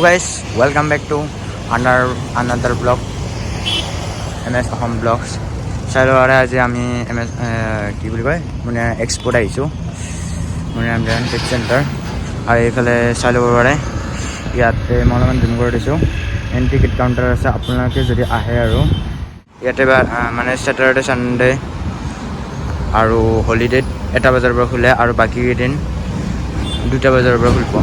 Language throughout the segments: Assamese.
Guys, welcome back to another vlog, MS Ahom Vlogs. চাইলৰে আজি আমি কি বুলি কয় মানে এক্সপোত আহিছোঁ মনিৰাম দেৱান ট্ৰেড চেণ্টাৰ আৰু এইফালে চাই ল'ব পাৰে ইয়াতে মই অলপমান জুম কৰি দিছোঁ এণ্ট্ৰি টিকেট কাউণ্টাৰ আছে আপোনালোকে যদি আহে আৰু ইয়াতে মানে ছেটাৰডে ছানডে আৰু হলিডেত 1 বজাৰ পৰা খোলে আৰু বাকী কেইদিন 2 বজাৰ পৰা খুলিব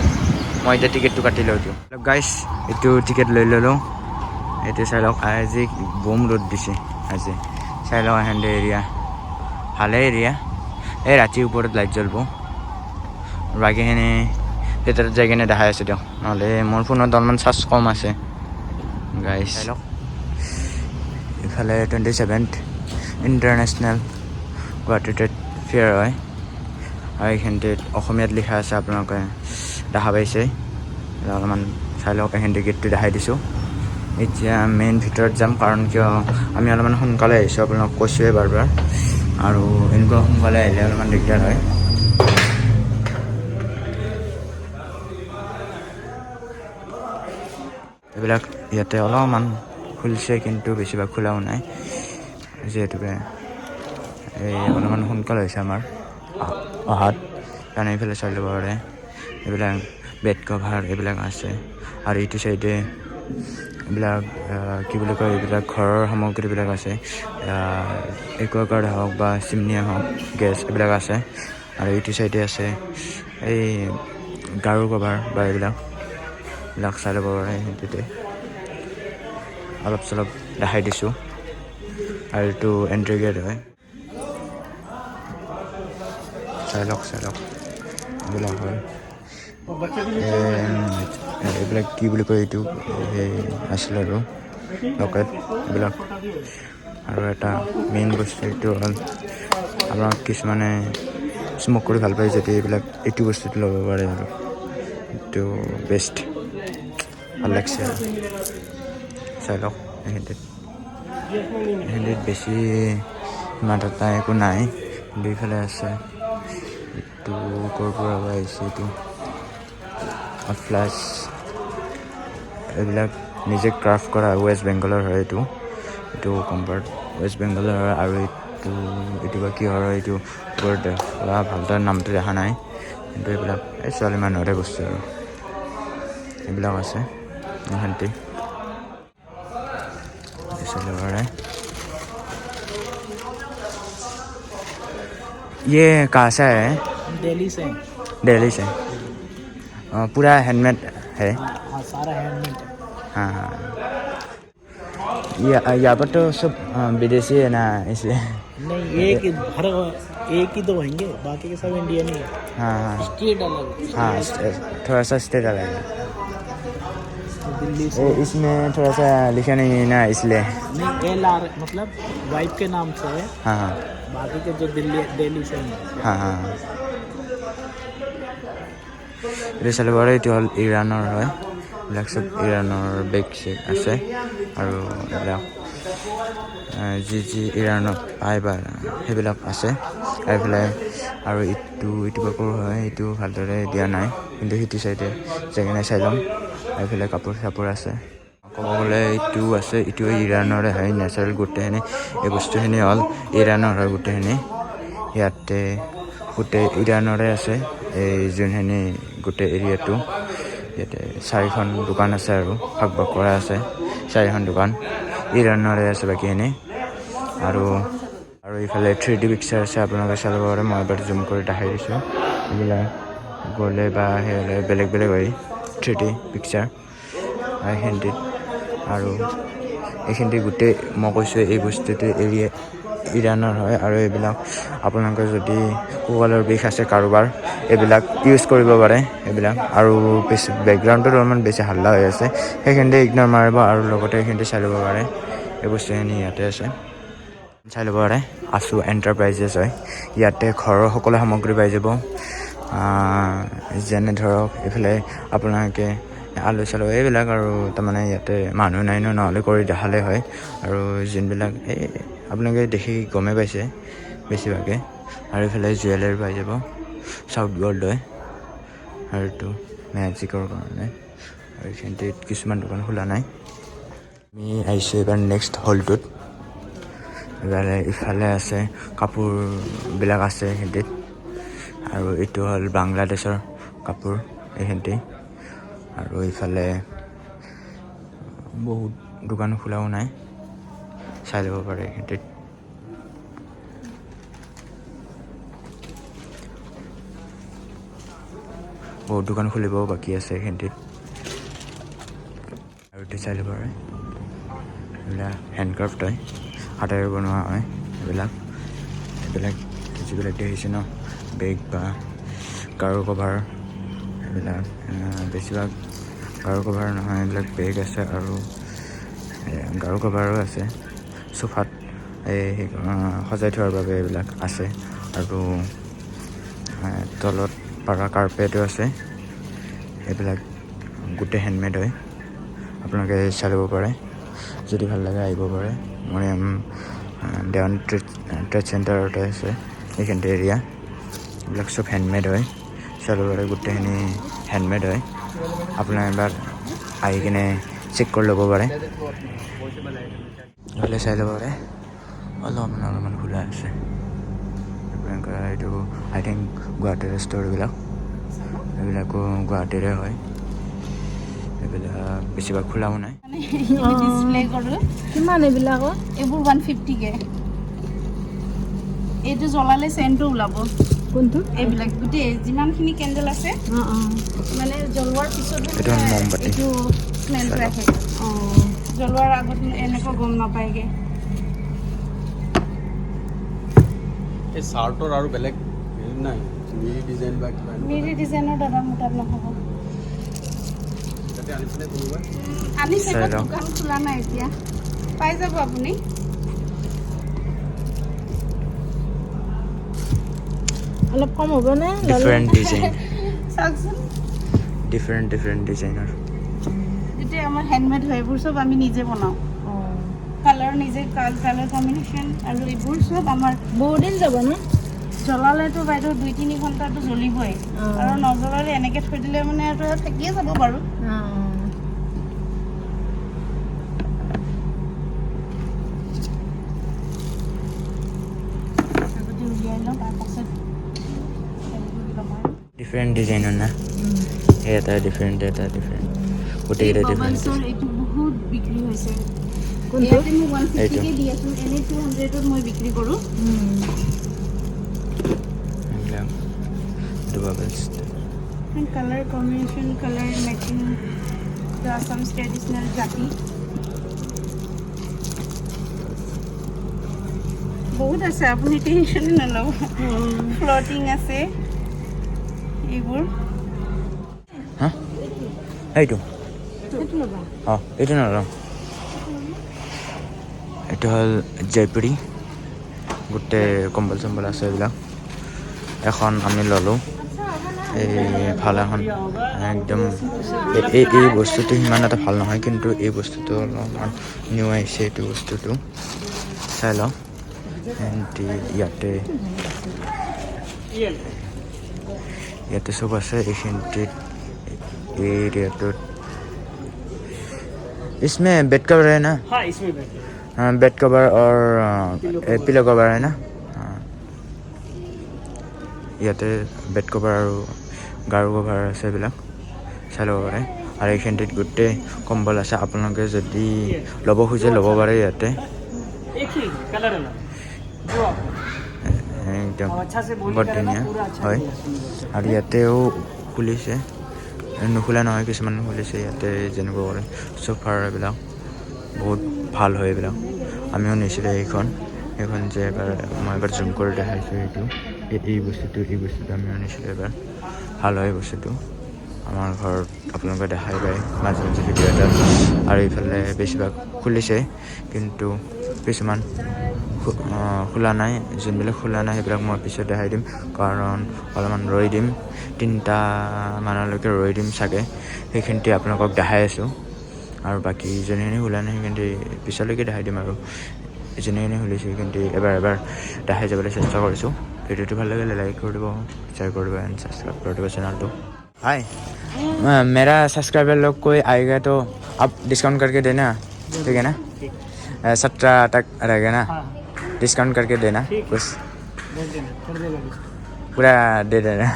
মই এতিয়া টিকেটটো কাটি লৈছোঁ গাইছ এইটো টিকেট লৈ ল'লোঁ এইটো চাই লওক আজি বম ৰ'দ দিছে আজি চাই লওক হেণ্ডে এৰিয়া ভালে এৰিয়া এই ৰাতিৰ ওপৰত লাইট জ্বলব বাকীখিনি ভিতৰত যাই কিনে দেখাই আছোঁ দিয়ক নহ'লে মোৰ ফোনত অলপমান চাৰ্জ কম আছে গাইছ চাই লওক ইফালে 27th international Guwahati trade fair হয় আৰু এইখিনিতে অসমীয়াত লিখা আছে আপোনালোকে দেখা পাইছে অলপমান চাই লওক এইখিনি গেটটো দেখাই দিছোঁ এতিয়া মেইন ভিতৰত যাম কাৰণ কিয় আমি অলপমান সোনকালে আহিছোঁ আপোনালোক কৈছোঁৱে বাৰ আৰু এনেকুৱা সোনকালে আহিলে অলপমান দিগদাৰ হয় এইবিলাক ইয়াতে অলপমান খুলিছে কিন্তু বেছিভাগ খোলাও নাই যিহেতুকে এই অলপমান সোনকাল হৈছে আমাৰ অহাত কাৰণ এইফালে চাই ল'ব পাৰে এইবিলাক বেড কভাৰ এইবিলাক আছে আৰু এইটো চাইডে এইবিলাক কি বুলি কয় এইবিলাক ঘৰৰ সামগ্ৰীবিলাক আছে একুৱাগাৰ্ড হওক বা চিমনিয়া হওক গেছ এইবিলাক আছে আৰু এইটো চাইডে আছে এই গাৰু কভাৰ বা এইবিলাক চাই ল'ব পাৰে সেইটোতে অলপ চলপ দেখাই দিছোঁ আৰু এইটো এণ্ট্ৰি গেট হয় চাই লওক এইবিলাক হয় এইবিলাক কি বুলি কয় এইটো সেই আছিলে আৰু লকেট এইবিলাক আৰু এটা মেইন বস্তু এইটো হ'ল আপোনাক কিছুমানে স্মক কৰি ভাল পায় যদি এইবিলাক এইটো বস্তুটো ল'ব পাৰে আৰু এইটো বেষ্ট ভাল লাগছে আৰু চাই লওক এইখিনিত বেছি ইমান এটা একো নাই কিন্তু এইফালে আছে এইটো ক'ৰ পৰা আহিছে এইটো ফ্লাছ এইবিলাক নিজে ক্ৰাফ্ট কৰা ৱেষ্ট বেংগলৰ হয় এইটো কম্পাৰ্ট ৱেষ্ট বেংগলৰ হয় আৰু এইটো বা কি হয় এইটো ওপৰত ভালদৰে নামটো দেখা নাই কিন্তু এইবিলাক এই ছোৱালী মানুহৰে বস্তু আৰু এইবিলাক আছে শান্তি ये कहाँ से है दिल्ली से पूरा हैंडमेड है सारा हैंडमेड हाँ यहाँ पर तो सब विदेशी है ना इसलिए नहीं एक ही तो होंगे बाकी के सब इंडियन ही है हाँ स्टेट अलग हाँ थोड़ा सा स्टेट अलग है दिल्ली से इसमें थोड़ा सा लिखा नहीं है ना इसलिए नहीं LR मतलब वाइफ के नाम से है हाँ बाकी के जो दिल्ली से हैं हाँ এইটো চালে বাৰু এইটো হ'ল ইৰাণৰ হয় এইবিলাক চব ইৰাণৰ বেগ চেগ আছে আৰু এইবিলাক যি ইৰাণত পায় বা সেইবিলাক আছে এইফালে আৰু ইটো কাপোৰ হয় এইটো ভালদৰে দিয়া নাই কিন্তু সিটো চাইডে জেগানে চাই ল'ম এইফালে কাপোৰ চাপোৰ আছে ক'ব গ'লে এইটো আছে এইটো ইৰাণৰে হয় নেচাৰেল গোটেইখিনি এই বস্তুখিনি হ'ল ইৰাণৰ হয় গোটেইখিনি ইয়াতে গোটেই ইৰাণৰে আছে এই যোনখিনি গোটেই এৰিয়াটো ইয়াতে 4খন দোকান আছে আৰু ভাগ কৰা আছে 4খন দোকান ইৰাণৰে আছে বাকীখিনি আৰু এইফালে 3D পিকচাৰ আছে আপোনালোকে চাব পাৰে মই এবাৰ জুম কৰি দেখাই দিছোঁ এইবিলাক গ'লে বা সেইলে বেলেগ হয় 3D পিকচাৰ এইখিনিত আৰু এইখিনিতে গোটেই মই কৈছোঁ এই বস্তুটো ইৰাণৰ হয় আৰু এইবিলাক আপোনালোকে যদি কঁকালৰ বিষ আছে কাৰোবাৰ এইবিলাক ইউজ কৰিব পাৰে এইবিলাক আৰু বেছি বেকগ্ৰাউণ্ডত অলপমান বেছি হাল্লা হৈ আছে সেইখিনিতে ইগন'ৰ মাৰিব আৰু লগতে এইখিনিতে চাই ল'ব পাৰে এই বস্তুখিনি ইয়াতে আছে চাই ল'ব পাৰে আছু এণ্টাৰপ্ৰাইজেছ হয় ইয়াতে ঘৰৰ সকলো সামগ্ৰী পাই যাব যেনে ধৰক এইফালে আপোনালোকে আলু চালু এইবিলাক আৰু তাৰমানে ইয়াতে মানুহ নাই নহ'লে কৰি দেখালে হয় আৰু যোনবিলাক এই আপোনালোকে দেখি গমেই পাইছে বেছিভাগে আৰু এইফালে জুৱেলাৰী পাই যাব চাউথ গ'ল্ড হয় আৰু এইটো মেজিকৰ কাৰণে আৰু এইখিনিতে কিছুমান দোকান খোলা নাই আমি আহিছোঁ এইবাৰ নেক্সট হলটোত ইফালে আছে কাপোৰবিলাক আছে এইখিনিত আৰু এইটো হ'ল বাংলাদেশৰ কাপোৰ এইখিনিতে আৰু ইফালে বহুত দোকান খোলাও নাই চাই ল'ব পাৰে এইখিনিত বহুত দোকান খুলিবও বাকী আছে এইখিনিত আৰু এইটো চাই ল'ব পাৰে এইবিলাক হেণ্ডক্ৰাফ্ট হয় হাতেৰে বনোৱা হয় এইবিলাক যিবিলাক দেখিছে ন বেগ বা গাৰু কভাৰ এইবিলাক বেছিভাগ গাৰু কভাৰ নহয় এইবিলাক বেগ আছে আৰু গাৰু কভাৰো আছে চোফাত সজাই থোৱাৰ বাবে এইবিলাক আছে আৰু তলত পাৰা কাৰ্পেটো আছে এইবিলাক গোটেই হেণ্ডমেড হয় আপোনালোকে চাই ল'ব পাৰে যদি ভাল লাগে আহিব পাৰে মৰিৰাম দেৱান ট্ৰেড চেণ্টাৰতে আছে এইখিনিতে এৰিয়া এইবিলাক চব হেণ্ডমেড হয় চাই ল'ব পাৰে গোটেইখিনি হেণ্ডমেড হয় আপোনাৰ এবাৰ আহি কিনে চেক কৰি ল'ব পাৰে হ'লে চাই ল'ব পাৰে অলপমান খোলা আছে এইটো আই থিংক গুৱাহাটীৰ ষ্ট'ৰবিলাক এইবিলাকো গুৱাহাটীৰে হয় এইবিলাক বেছিভাগ খোলাও নাই ডিসপ্লে কৰোঁ কিমান এইবিলাকৰ এইবোৰ 150 কে এইটো জ্বলালে চেণ্টটো ওলাব কোনটো এইবিলাক গোটেই যিমানখিনি কেণ্ডেল আছে মানে জ্বলোৱাৰ পিছত এইটো মমবাতি এইটো স্মেলটো আহে জ্বলোৱাৰ আগত এনেকুৱা গম নাপায়গে এই চাৰ্টৰ আৰু বেলেগ হেৰি নাই মিৰি ডিজাইন বা কিবা মিৰি ডিজাইনৰ দাদা মোৰ তাত নহ'ব তাতে আনিছিলে কোনোবা আনিছে চাই লওঁ। দোকান খোলা নাই এতিয়া পাই যাব আপুনি অলপ কম হ'বনে ডিফাৰেণ্ট ডিজাইন চাওকচোন ডিফাৰেণ্ট ডিজাইনৰ যেতিয়া আমাৰ হেণ্ডমেড হয় এইবোৰ চব আমি নিজে বনাওঁ কালাৰ নিজে কালাৰ কম্বিনেশ্যন আৰু এইবোৰ চব আমাৰ বহুত দিন যাব ন জ্বলালেতো বাইদেউ 2-3 ঘণ্টাটো জ্বলিবই আৰু নজ্বলালে এনেকৈ থৈ দিলে মানে আৰু থাকিয়ে যাব বাৰু আগতে উলিয়াই লওঁ তাৰপাছত ডিফাৰেণ্ট ডিজাইনৰ না এটা ডিফাৰেণ্ট গোটেইকেইটা ডিফাৰেণ্ট বাবলছৰ এইটো বহুত বিক্ৰী হৈছে কোনটো ইয়াতে মই 150 এইটো। কে দি আছোঁ এনেই 200ত মই বিক্ৰী কৰোঁ এইবিলাক বাবলছ কালাৰ কম্বিনেশ্যন কালাৰ মেচিং আসামছ ট্ৰেডিশ্যনেল জাতি বহুত আছে আপুনি টেনশ্যনে নল'ব ফ্লটিং আছে এইবোৰ হা এইটো সেইটো ল'বা অঁ এইটো নলওঁ এইটো হ'ল জয়পুৰী গোটেই কম্বল চম্বল আছে এইবিলাক এখন আমি ল'লোঁ এই ভাল এখন একদম এই বস্তুটো সিমান এটা ভাল নহয় কিন্তু এই বস্তুটো অলপমান নিউ আহিছে এইটো বস্তুটো চাই লওঁ ইয়াতে চব আছে এইখিনিত এই এৰিয়াটোত इसमें बेड कवर है ना हाँ इसमें बैठे हाँ बेड कवर और पिलो कवर है ना हाँ ইয়াতে বেড কভাৰ আৰু গাৰু কভাৰ আছে এইবিলাক চাই ল'ব পাৰে আৰু এইখিনিত গোটেই কম্বল আছে আপোনালোকে যদি ল'ব খোজে ল'ব পাৰে ইয়াতে एक ही कलर है ना जो आप একদম अच्छा से बोली বৰ करे ना ধুনীয়া पूरा अच्छा হয় लगेगा सुनने में। আৰু ইয়াতেও খুলিছে নুখোলা নহয় কিছুমান খুলিছে ইয়াতে যেনেকুৱা কৰে চোফাৰ এইবিলাক বহুত ভাল হয় এইবিলাক আমিও নিছিলোঁ এইখন যে মই এবাৰ জুম কৰি দেখাইছোঁ এইটো এই বস্তুটো আমিও নিছিলোঁ এবাৰ ভাল হয় বস্তুটো আমাৰ ঘৰত আপোনালোকে দেখাই পায় মাজে মাজে ভিডিঅ' এটা আৰু এইফালে বেছিভাগ খুলিছে কিন্তু কিছুমান খোলা নাই যোনবিলাক খোলা নাই সেইবিলাক মই পিছত দেখাই দিম কাৰণ অলপমান ৰৈ দিম 3টা মানলৈকে ৰৈ দিম চাগে সেইখিনিতে আপোনালোকক দেখাই আছোঁ আৰু বাকী যোনখিনি খোলা নাই সেইখিনি পিছলৈকে দেখাই দিম আৰু যোনখিনি খুলিছে সেইখিনি এবাৰ দেখাই যাবলৈ চেষ্টা কৰিছোঁ ভিডিঅ'টো ভাল লাগিলে লাইক কৰি দিব শ্বেয়াৰ কৰিব এণ্ড ছাবস্ক্ৰাইব কৰি দিব চেনেলটো हाय मेरा सब्सक्राइबर लोग कोई आएगा तो आप डिस्काउंट करके देना ठीक है ना 17 तक रहेगा ना डिस्काउंट करके देना कुछ बोल देना कर देगा पूरा दे देना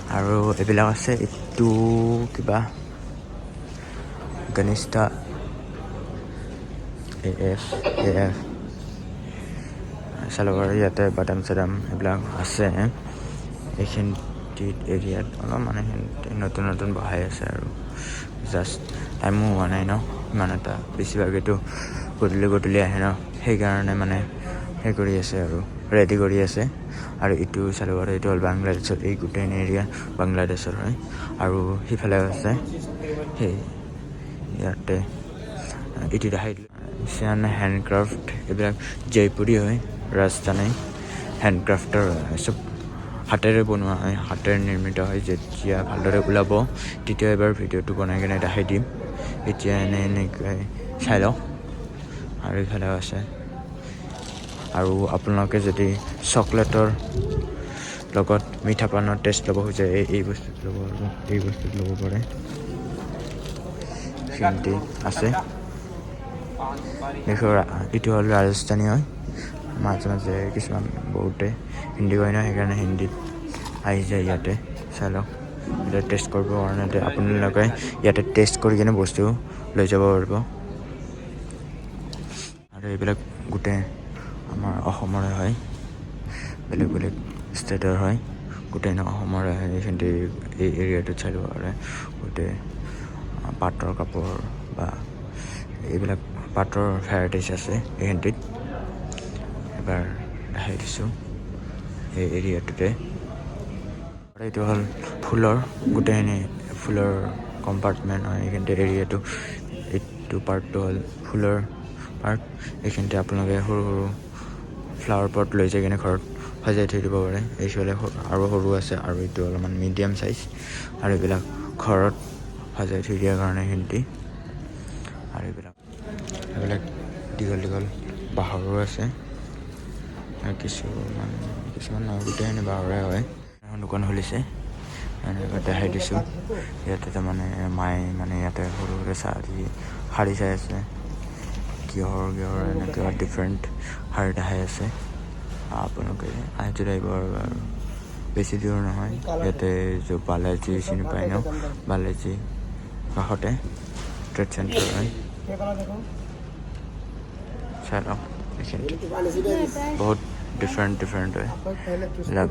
আৰু এইবিলাক আছে এইটো কিবা গণেশটা এফ চালভাৰ ইয়াতে বাদাম চাদাম এইবিলাক আছে এইখিনি এৰিয়াত অলপ মানে নতুন নতুন বহাই আছে আৰু জাষ্ট টাইমো হোৱা নাই ন ইমান এটা বেছিভাগেতো গধূলি আহে ন সেইকাৰণে মানে সেই কৰি আছে আৰু ৰেডি কৰি আছে আৰু এইটো চালভাৰ এইটো হ'ল বাংলাদেশৰ এই গোটেই এৰিয়া বাংলাদেশৰ হয় আৰু সিফালে আছে সেই ইয়াতে এইটো দেখাই দিলোঁ হেণ্ডক্ৰাফ্ট এইবিলাক জয়পুৰী হয় ৰাজস্থানী হেণ্ডক্ৰাফ্টৰ চব হাতেৰে বনোৱা হয় হাতেৰে নিৰ্মিত হয় যেতিয়া ভালদৰে ওলাব তেতিয়া এবাৰ ভিডিঅ'টো বনাই কিনে দেখাই দিম এতিয়া এনেকৈ চাই লওক আৰু ইফালেও আছে আৰু আপোনালোকে যদি চকলেটৰ লগত মিঠা পানৰ টেষ্ট ল'ব খোজে এই বস্তুত ল'ব পাৰে ফিনটি আছে দেখো এইটো হ'ল ৰাজস্থানী হয় মাজে মাজে কিছুমান বহুতে হিন্দী কয় ন সেইকাৰণে হিন্দীত আহি যায় ইয়াতে চাই লওক এতিয়া টেষ্ট কৰিবৰ কাৰণে আপোনালোকে ইয়াতে টেষ্ট কৰি কিনে বস্তু লৈ যাব পাৰিব আৰু এইবিলাক গোটেই আমাৰ অসমৰে হয় বেলেগ বেলেগ ষ্টেটৰ হয় গোটেই অসমৰে হয় এইখিনিতে এই এৰিয়াটোত চাই ল'ব পাৰে গোটেই পাটৰ কাপোৰ বা এইবিলাক পাটৰ ভেৰাইটিজ আছে এইখিনিত এবাৰ দেখাই দিছোঁ এই এৰিয়াটোতে এইটো হ'ল ফুলৰ গোটেইখিনি ফুলৰ কম্পাৰ্টমেণ্ট হয় এইখিনিতে এৰিয়াটো এইটো পাৰ্টটো হ'ল ফুলৰ পাৰ্ট এইখিনিতে আপোনালোকে সৰু সৰু ফ্লাৱাৰ পট লৈ যাই কিনে ঘৰত সজাই থৈ দিব পাৰে এইফালে আৰু সৰু আছে আৰু এইটো অলপমান মিডিয়াম চাইজ আৰু এইবিলাক ঘৰত সজাই থৈ দিয়াৰ কাৰণে এইখিনিতে আৰু এইবিলাক দীঘল দীঘল বাঁহৰো আছে আৰু কিছুমান গোটেইখিনি বাঁহৰে হয় এখন দোকান খুলিছে এনেকৈ দেখাই দিছোঁ ইয়াতে তাৰমানে মায়ে মানে ইয়াতে সৰু সৰু শাৰী চাই আছে কিহৰ এনেকুৱা ডিফাৰেণ্ট শাৰী দেখাই আছে আপোনালোকে আহি যদি আহিব আৰু বেছি দূৰ নহয় ইয়াতে বালাজী চিনি পাই ন বালাজী কাষতে ট্ৰেড চেণ্টাৰ হয় চাই লওক এইখিনিতে বহুত ডিফাৰেণ্ট হয় এইবিলাক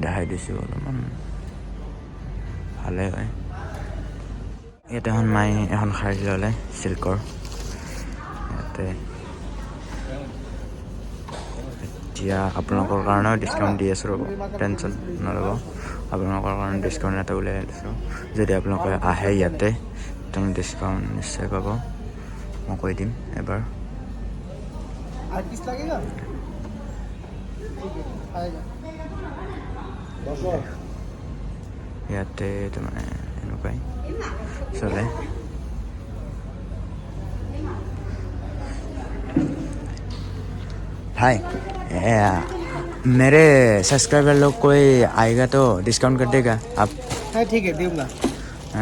দেখাই দিছোঁ অলপমান ভালেই হয় ইয়াতে এখন মায়ে এখন শাৰী ল'লে চিল্কৰ ইয়াতে এতিয়া আপোনালোকৰ কাৰণেও ডিছকাউণ্ট দি আছোঁ ৰ'ব টেনশ্যন নল'ব আপোনালোকৰ কাৰণে ডিছকাউণ্ট এটা উলিয়াই দিছোঁ যদি আপোনালোকে আহে ইয়াতে তেনে ডিছকাউণ্ট নিশ্চয় পাব মই কৈ দিম এবাৰ ইয়াতে তাৰমানে এনেকুৱাই চলে हाय मेरे सब्सक्राइबर लोग कोई आएगा तो डिस्काउंट कर देगा आप हाँ ठीक है दूंगा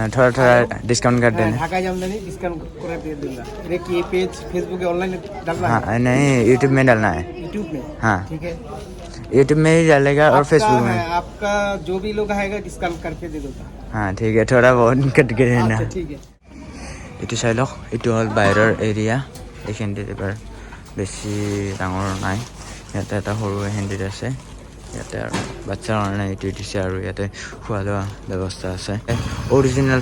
थोड़ा डिस्काउंट कर देना ढाका जामदानी डिस्काउंट कर दूंगा अरे ये पेज फेसबुक पे ऑनलाइन डालना हाँ नहीं यूट्यूब में डालना है यूट्यूब में हाँ ठीक है यूट्यूब में ही डालेगा और फेसबुक में आपका जो भी लोग आएगा डिस्काउंट करके दे दूंगा हाँ ठीक है थोड़ा बहुत कट के देना ठीक है এইটো চাই লওক এইটো হ'ল বাহিৰৰ এৰিয়া এইখিনিত এবাৰ বেছি ডাঙৰ নাই ইয়াতে এটা সৰু হেণ্ডিত আছে ইয়াতে আৰু বাচ্চাৰ কাৰণে এইটো দিছে আৰু ইয়াতে খোৱা লোৱা ব্যৱস্থা আছে অৰিজিনেল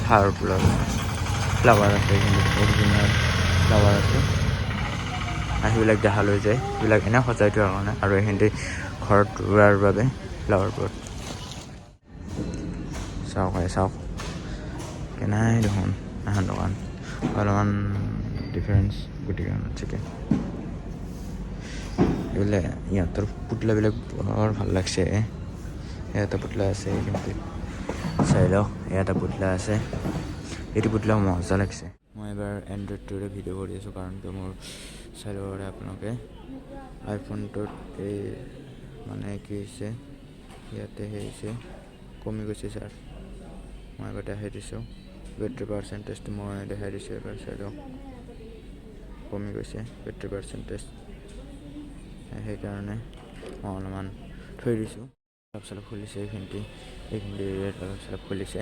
ফ্লাৱাৰ আছে এইখিনিত অৰিজিনেল ফ্লাৱাৰ আছে আৰু সেইবিলাক দেখা লৈ যায় সেইবিলাক এনেই সজাই থোৱাৰ কাৰণে আৰু এইখিনিতে ঘৰত ৰোৱাৰ বাবে ফ্লাৱাৰবোৰ চাওক কেনাই দেখোন এখন দোকান অলপমান ডিফাৰেঞ্চ গোটেইখন চিকেন এইবিলাক ইহঁতৰ পুতলাবিলাক বৰ ভাল লাগছে এটা পুতলা আছে কিন্তু চাই লওক এটা পুতলা আছে এইটো পুতলা মজা লাগছে মই এবাৰ এণ্ড্ৰইডটোৰে ভিডিঅ' কৰি আছোঁ কাৰণ কিয় মোৰ চাই ল'ব পাৰে আপোনালোকে আইফোনটোত এই মানে কি হৈছে ইয়াতে সেই হৈছে কমি গৈছে চাৰ্জ মই এবাৰ দেখাই দিছোঁ বেটাৰী পাৰ্চেণ্টেজটো মই দেখাই দিছোঁ এবাৰ চাইডক কমি গৈছে বেটাৰী পাৰ্চেণ্টেজ সেইকাৰণে মই অলপমান থৈ দিছোঁ অলপ চলপ খুলিছে এইখিনি এৰিয়াত অলপ চলপ খুলিছে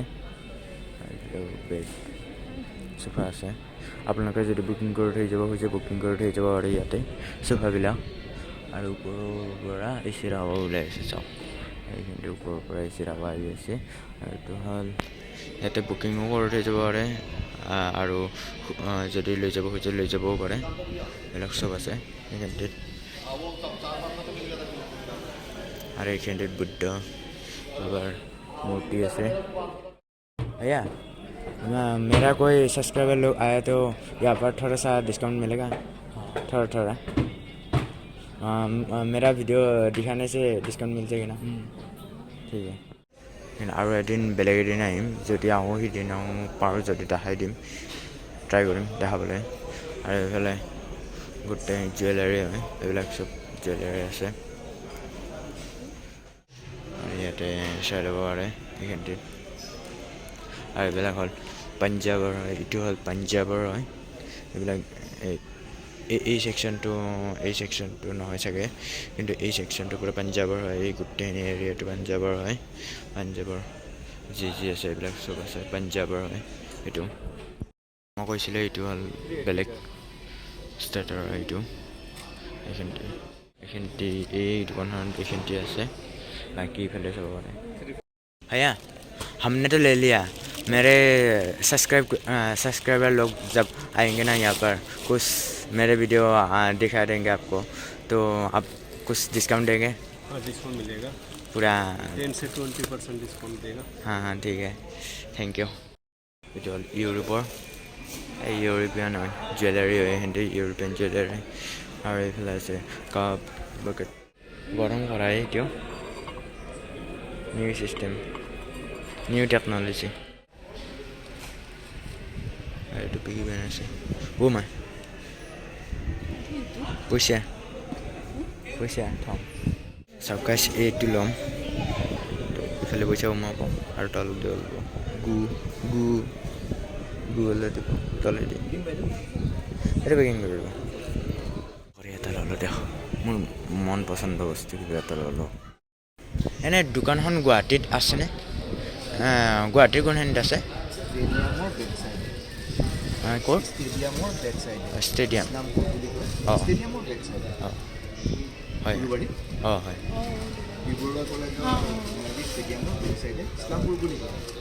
আৰু বেগ চোফা আছে আপোনালোকে যদি বুকিং কৰি থৈ যাব খুজিছে বুকিং কৰি থৈ যাব আৰু ইয়াতে চোফাবিলাক আৰু ওপৰৰ পৰা এচি হাৱা ওলাই আছে চাওক এইখিনি ওপৰৰ পৰা এচি হাৱা আহি আছে আৰু এইটো হ'ল ইয়াতে বুকিঙো কৰি থৈ যাব পাৰে আৰু যদি লৈ যাব খুজিছে লৈ যাবও পাৰে এইবিলাক চব আছে এইখিনিত और एक हैंडेड बुद्ध बाबार मूर्ति है भैया मेरा कोई सब्सक्राइबर लोग आया तो यहाँ पर थोड़ा सा डिस्काउंट मिलेगा थोड़ा मेरा वीडियो दिखाने से डिस्काउंट मिल जाएगा ना ठीक है और एदिन बेलेग एदिन आहिम যদি আহোঁ সিদিন আহোঁ পাৰোঁ যদি দেখাই দিম ট্ৰাই কৰিম দেখাবলৈ আৰু এইফালে গোটেই জুৱেলাৰী হয় এইবিলাক চব জুৱেলাৰী আছে ইয়াতে চাই ল'ব পাৰে এইখিনিত আৰু এইবিলাক হ'ল পাঞ্জাৱৰ হয় এইটো হ'ল পাঞ্জাৱৰ হয় এইবিলাক এই ছেকশ্যনটো নহয় চাগে কিন্তু এই ছেকশ্যনটো পূৰা পাঞ্জাৱৰ হয় এই গোটেইখিনি এৰিয়াটো পাঞ্জাৱৰ হয় পাঞ্জাৱৰ যি আছে এইবিলাক চব আছে পাঞ্জাৱৰ হয় এইটো মই কৈছিলোঁ এইটো হ'ল বেলেগ ষ্টেটৰ হয় এইটো এইখিনিত এই দোকানখনত এইখিনিতে আছে बाकी फैले सब हो रहे भैया हमने तो ले लिया मेरे सब्सक्राइबर लोग जब आएंगे ना यहाँ पर कुछ मेरे वीडियो दिखा देंगे आपको तो आप कुछ डिस्काउंट देंगे हाँ डिस्काउंट मिलेगा पूरा 10 से 20% डिस्काउंट देगा हाँ ठीक है thank you European jewellery Hindi European jewellery और ये कप बकेट गरम कराई क्यों न्यू सिस्टम न्यू टेक्नोलॉजी এইটো কি বনাইছে ও মা পইচা থম চাউকাছ এইটো ল'ম ইফালে পইচা কমাব আৰু তলত দিব গুগলে দিব তলে দি এইটো পেকিং কৰিব কৰি এটা ল'লোঁ দেখ মোৰ মন পচন্দ বস্তু কিবা এটা ল'লোঁ এনে দোকানখন গুৱাহাটীত আছেনে গুৱাহাটীৰ কোনখিনিত আছে ক'ত ষ্টেডিয়াম অঁ হয় অঁ হয়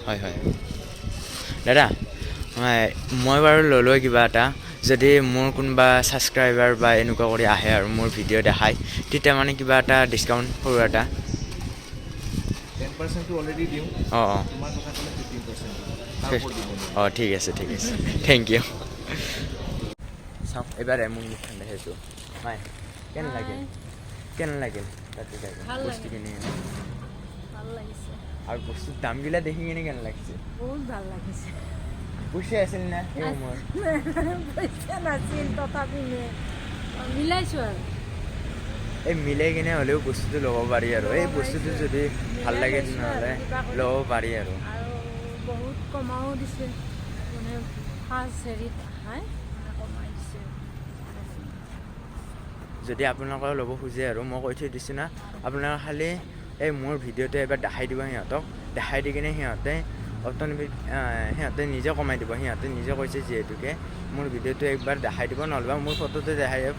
হয় হয় দাদা মই বাৰু ল'লোঁ কিবা এটা যদি মোৰ কোনোবা ছাবস্ক্ৰাইবাৰ বা এনেকুৱা কৰি আহে আৰু মোৰ ভিডিঅ' দেখায় তেতিয়া মানে কিবা এটা ডিছকাউণ্ট সৰু এটা 10% অলৰেডি দিওঁ অঁ তোমাৰ কথা ক'লে 15% অঁ ঠিক আছে থেংক ইউ চাওক এবাৰ মোক মুখখন দেখাইছোঁ হয় কেনে লাগিল তাতে বস্তু কিনি ভাল লাগিছে আৰু বস্তুৰ দামগিলা দেখি কিনে কেনে লাগিছে বহুত ভাল লাগিছে পইচা আছিল না সেই সময়ত পইচা নাছিল তথাপি মিলাইছোঁ আৰু এই মিলাই কিনে হ'লেও বস্তুটো ল'ব পাৰি আৰু এই বস্তুটো যদি ভাল লাগে তেনেহ'লে ল'ব পাৰি আৰু বহুত কমাও দিছে মানে ফাৰ্ষ্ট হেৰিত কমাই দিছে যদি আপোনালোকে ল'ব খোজে আৰু মই কৈ থৈ দিছোঁ না আপোনালোকে খালি এই মোৰ ভিডিঅ'টো এবাৰ দেখাই দিব সিহঁতক দেখাই দি কিনে সিহঁতে নিজে কমাই দিব সিহঁতে নিজে কৈছে যিহেতুকে মোৰ ভিডিঅ'টো একবাৰ দেখাই দিব নহ'লে মোৰ ফটোটো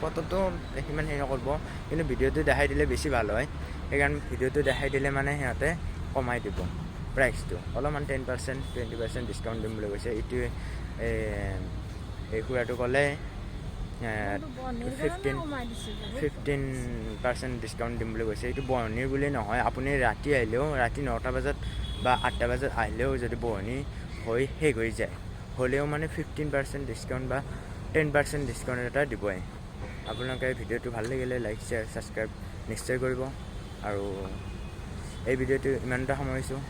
ফটোটো সিমান হেৰি নকৰিব কিন্তু ভিডিঅ'টো দেখাই দিলে বেছি ভাল হয় সেইকাৰণে ভিডিঅ'টো দেখাই দিলে মানে সিহঁতে কমাই দিব প্ৰাইচটো অলপমান 10% 20% ডিছকাউণ্ট দিম বুলি কৈছে এইটোৱে এই খুৰাটো ক'লে 15% ডিছকাউণ্ট দিম বুলি কৈছে এইটো বহনীৰ বুলি নহয় আপুনি ৰাতি আহিলেও ৰাতি 9টা বজাত বা 8টা বজাত আহিলেও যদি বহনী হৈ শেষ হৈ যায় হ'লেও মানে 15% ডিছকাউণ্ট বা 10% ডিছকাউণ্ট এটা দিবই আপোনালোকে ভিডিঅ'টো ভাল লাগিলে লাইক শ্বেয়াৰ ছাবস্ক্ৰাইব নিশ্চয় কৰিব আৰু এই ভিডিঅ'টো ইমানটা সামৰিছোঁ